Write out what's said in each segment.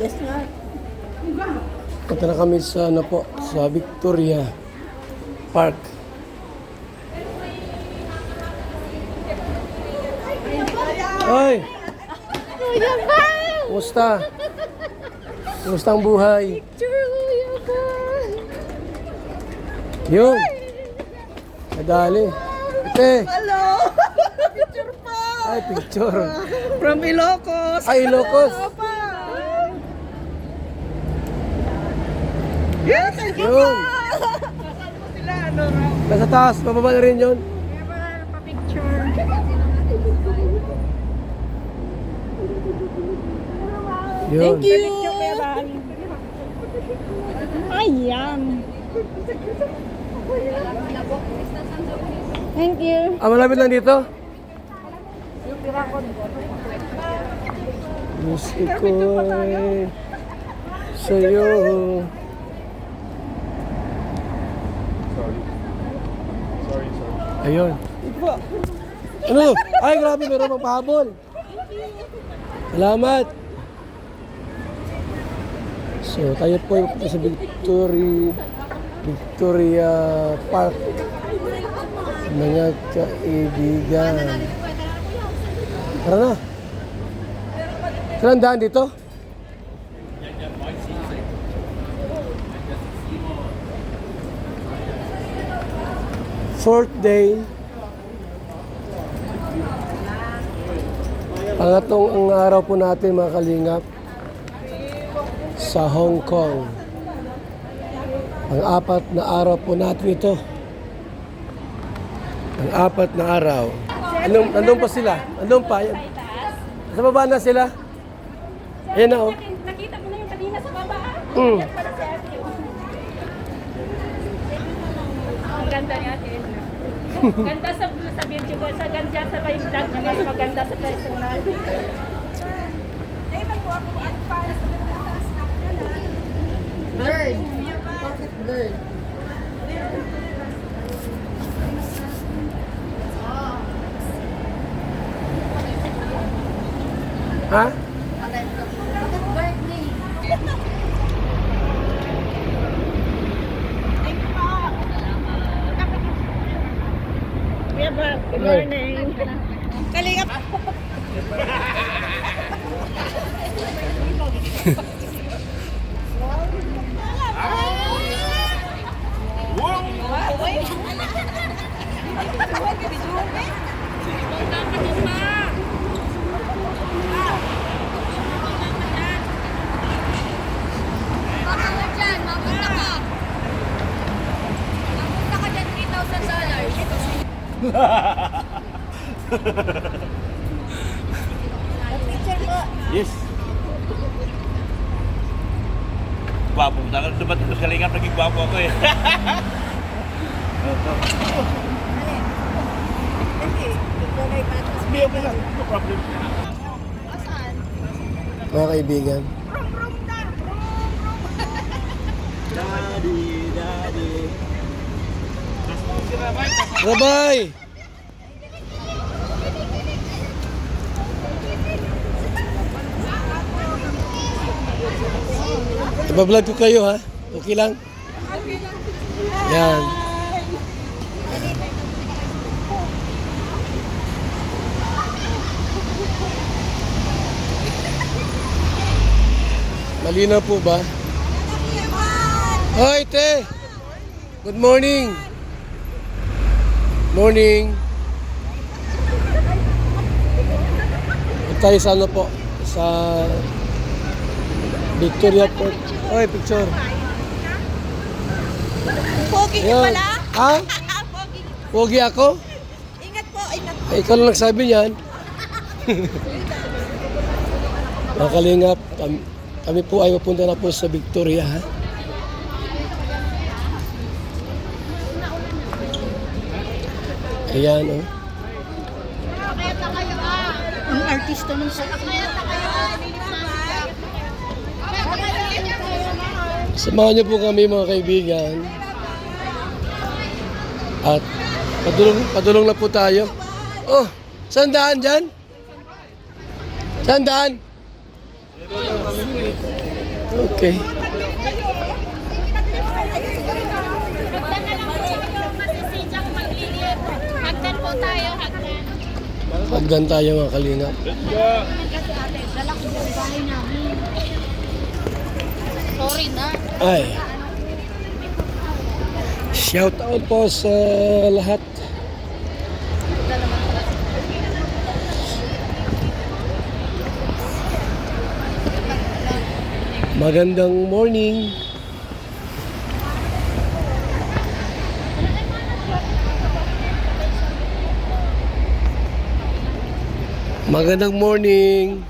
Yes nga. Punta na kami sa, ano po, sa Victoria Park. Hoy! Kuya ba? Kumusta? Kumusta ang buhay? Picture, kuya ba? Yun! Kadali. Ite! Hello! Picture po! Ay, picture. From Ilocos. Ay, Ilocos. Opa! Yes, thank you Yun. po! Kasal mo sila, ano? Nasa taas, mababa na rin yun. Kaya ba pa-picture? Yun. Thank you! Ayan. Thank you. Ah, malapit lang dito? Gusto ko'y sa'yo. Ayun. Ano? Ay, grabe, meron pang pahabol. Salamat. So, tayo po ay pupunta sa Victoria Park. Mga kaibigan. Tara na. Saan daan dito? Fourth day. Pangatlong araw po natin mga kalingap sa Hong Kong. Ang-apat na araw po natin ito. Ang-apat na araw. Nandun pa sila. Nandun pa. Sa baba na sila. Ayan na oh. Nakita mo na yung kanina sa baba. Mm. Yan pala si Ate. Ang ganda ni Ate Edna. Ganda sa video ko. Sa ganda sa vlog niya. Mas maganda sa personal. Bird. Pocket bird. Ha? Kuya ba? Good morning. Kalingap. Picture po. Yes. Gwapo. Dumating ko sa Kalingap, naging gwapo ako eh. No problem. Mga kaibigan. Daddy, daddy. Rabay! Iba-vlog ko kayo ha? Okay lang? Yan. Malinaw po ba? Hoy, te! Good morning! Morning! Tayo sa ano po? Sa Victoria Park. Hoy, picture. Pogi ka Yan. pala? Ha? Pogi. Pogi ako? Ingat po, ingat po. Ay, ikaw lang nagsabi niyan. Mga kalingap, kami po ay mapunta na po sa Victoria, ha? Ayan, oh. Ang artista ng sa... Samahan niyo po kami mga kaibigan. At padulong na po tayo. Oh, saan daan dyan? Saan daan? Okay. Hagdan na lang po yung masisidyang maglilip. Hagdan po tayo, hagdan. Hagdan tayo mga kalingap. Kasi ate, dala ko yung bahay namin. Sorry na. Ay. Shout out po sa lahat. Magandang morning. Magandang morning.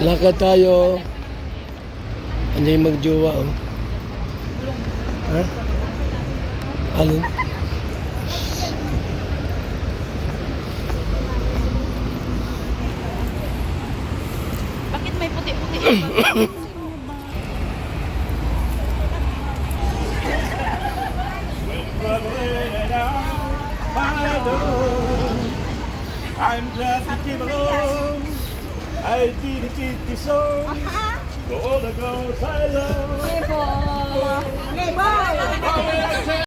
Lakad tayo. Ano yung magjowa, oh? Ha? Alin? Bakit may puti-puti? I'm glad to keep alone. I did it so. All the girls I love. Hey, boy!